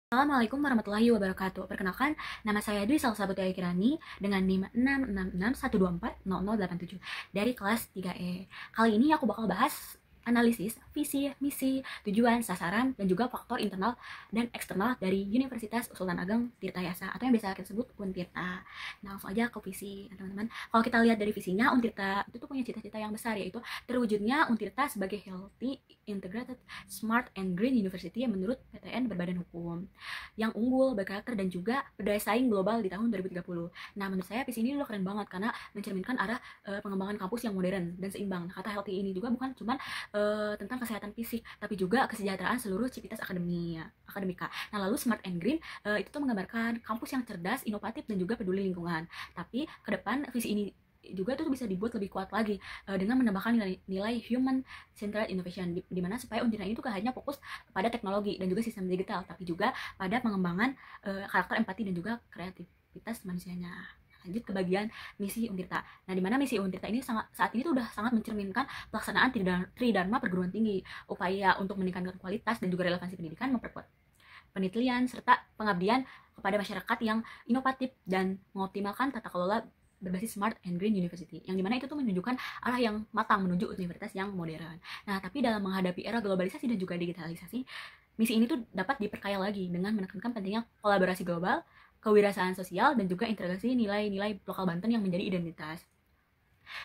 Assalamualaikum warahmatullahi wabarakatuh. Perkenalkan, nama saya Dwi Salsabutia Kirani dengan NIM 666124087 dari kelas 3E. Kali ini aku bakal bahas analisis, visi, misi, tujuan, sasaran, dan juga faktor internal dan eksternal dari Universitas Sultan Ageng Tirtayasa atau yang biasa kita sebut Untirta. Nah, langsung aja ke visi, teman-teman. Kalau kita lihat dari visinya, Untirta itu tuh punya cita-cita yang besar, yaitu terwujudnya Untirta sebagai healthy, integrated, smart, and green university menurut PTN berbadan hukum yang unggul, berkarakter, dan juga berdaya saing global di tahun 2030. Nah, menurut saya visi ini udah keren banget karena mencerminkan arah pengembangan kampus yang modern dan seimbang. Nah, kata healthy ini juga bukan cuma tentang kesehatan fisik, tapi juga kesejahteraan seluruh civitas akademika. Nah, lalu smart and green itu tuh menggambarkan kampus yang cerdas, inovatif, dan juga peduli lingkungan. Tapi ke depan visi ini juga tuh bisa dibuat lebih kuat lagi dengan menambahkan nilai human centered innovation di mana supaya Undina itu gak hanya fokus pada teknologi dan juga sistem digital, tapi juga pada pengembangan karakter, empati, dan juga kreativitas manusianya. Lanjut ke bagian misi Untirta. Nah, di mana misi Untirta ini saat ini tuh udah sangat mencerminkan pelaksanaan Tridharma perguruan tinggi, upaya untuk meningkatkan kualitas dan juga relevansi pendidikan, memperkuat penelitian serta pengabdian kepada masyarakat yang inovatif dan mengoptimalkan tata kelola berbasis smart and green university, yang dimana itu tuh menunjukkan arah yang matang menuju universitas yang modern. Nah, tapi dalam menghadapi era globalisasi dan juga digitalisasi, misi ini tuh dapat diperkaya lagi dengan menekankan pentingnya kolaborasi global, kewirausahaan sosial, dan juga integrasi nilai-nilai lokal Banten yang menjadi identitas.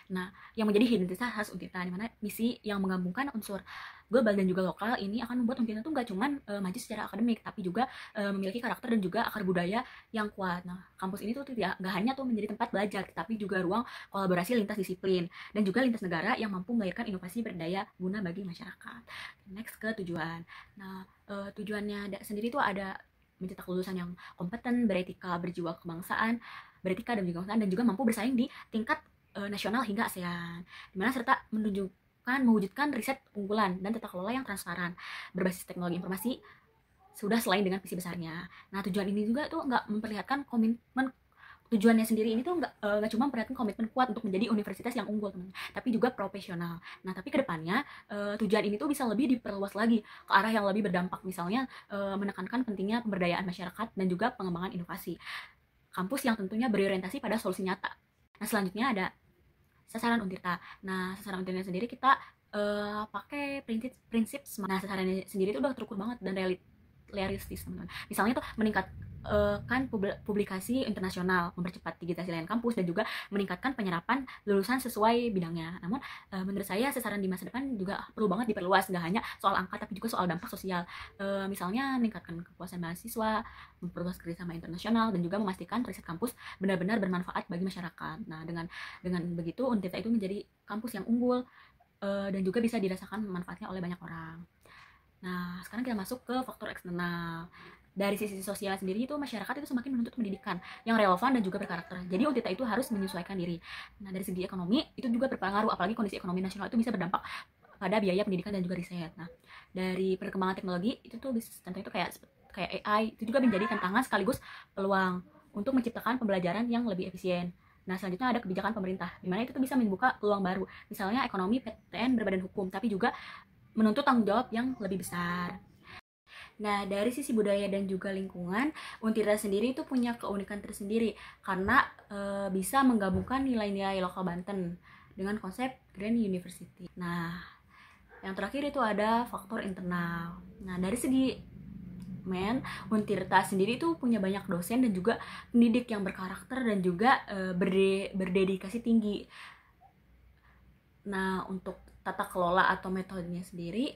Nah, yang menjadi identitas khas Untirta, di mana misi yang menggabungkan unsur global dan juga lokal ini akan membuat Untirta tuh nggak cuman maju secara akademik, tapi juga memiliki karakter dan juga akar budaya yang kuat. Nah, kampus ini tuh tidak nggak hanya tuh menjadi tempat belajar, tapi juga ruang kolaborasi lintas disiplin dan juga lintas negara yang mampu melahirkan inovasi berdaya guna bagi masyarakat. Next ke tujuan. Nah, tujuannya sendiri tuh ada mencetak lulusan yang kompeten, beretika, berjiwa kebangsaan, beretika dan juga kebangsaan, dan juga mampu bersaing di tingkat nasional hingga ASEAN, dimana serta mewujudkan riset unggulan dan tata kelola yang transparan berbasis teknologi informasi sudah selain dengan visi besarnya. Nah, tujuan ini juga tuh nggak memperlihatkan komitmen tujuannya sendiri ini tuh nggak cuma memperlihatkan komitmen kuat untuk menjadi universitas yang unggul, teman, tapi juga profesional. Nah, tapi kedepannya tujuan ini tuh bisa lebih diperluas lagi ke arah yang lebih berdampak, misalnya menekankan pentingnya pemberdayaan masyarakat dan juga pengembangan inovasi kampus yang tentunya berorientasi pada solusi nyata. Nah, selanjutnya ada sasaran Untirta. Nah, sasaran Untirta sendiri kita pakai prinsip SMART. Nah, sasarannya sendiri itu udah terukur banget dan realistis, teman-teman. Misalnya tuh meningkatkan publikasi internasional, mempercepat digitalisasi layanan kampus, dan juga meningkatkan penyerapan lulusan sesuai bidangnya. Namun menurut saya sasaran di masa depan juga perlu banget diperluas, nggak hanya soal angka tapi juga soal dampak sosial. Misalnya meningkatkan kepuasan mahasiswa, memperluas kerjasama internasional, dan juga memastikan riset kampus benar-benar bermanfaat bagi masyarakat. Nah, dengan begitu Untirta itu menjadi kampus yang unggul dan juga bisa dirasakan manfaatnya oleh banyak orang. Nah, sekarang kita masuk ke faktor eksternal. Dari sisi sosial sendiri itu masyarakat itu semakin menuntut pendidikan yang relevan dan juga berkarakter. Jadi Untirta itu harus menyesuaikan diri. Nah, dari segi ekonomi itu juga berpengaruh, apalagi kondisi ekonomi nasional itu bisa berdampak pada biaya pendidikan dan juga riset. Nah, dari perkembangan teknologi itu tuh contohnya itu kayak AI itu juga menjadi tantangan sekaligus peluang untuk menciptakan pembelajaran yang lebih efisien. Nah, selanjutnya ada kebijakan pemerintah, di mana itu tuh bisa membuka peluang baru. Misalnya ekonomi PTN berbadan hukum, tapi juga menuntut tanggung jawab yang lebih besar. Nah, dari sisi budaya dan juga lingkungan, Untirta sendiri itu punya keunikan tersendiri karena bisa menggabungkan nilai-nilai lokal Banten dengan konsep Grand University. Nah, yang terakhir itu ada faktor internal. Nah, dari segi Untirta sendiri itu punya banyak dosen dan juga pendidik yang berkarakter dan juga berdedikasi tinggi. Nah, untuk tata kelola atau metodenya sendiri,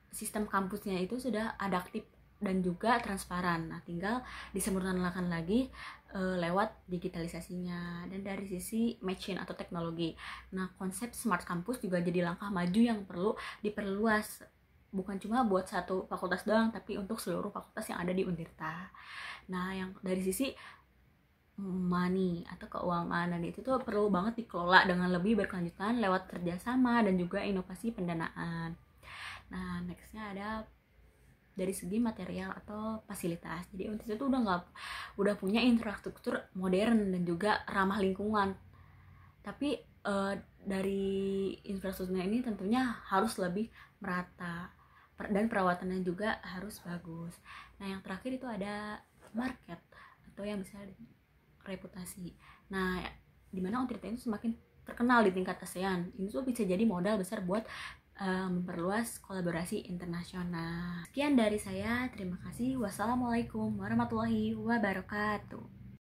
sistem kampusnya itu sudah adaptif dan juga transparan. Nah, tinggal disempurnakan lagi lewat digitalisasinya. Dan dari sisi machine atau teknologi, nah konsep smart campus juga jadi langkah maju yang perlu diperluas, bukan cuma buat satu fakultas doang, tapi untuk seluruh fakultas yang ada di Untirta. Nah, yang dari sisi money atau keuangan, dan itu tuh perlu banget dikelola dengan lebih berkelanjutan lewat kerjasama dan juga inovasi pendanaan. Nah, nextnya ada dari segi material atau fasilitas. Jadi Untirta itu udah punya infrastruktur modern dan juga ramah lingkungan. Tapi dari infrastrukturnya ini tentunya harus lebih merata. dan perawatannya juga harus bagus. Nah yang terakhir itu ada market atau yang bisa reputasi. Nah dimana Ontirta itu semakin terkenal di tingkat ASEAN, ini tuh bisa jadi modal besar buat memperluas kolaborasi internasional. Sekian dari saya, terima kasih. Wassalamualaikum warahmatullahi wabarakatuh.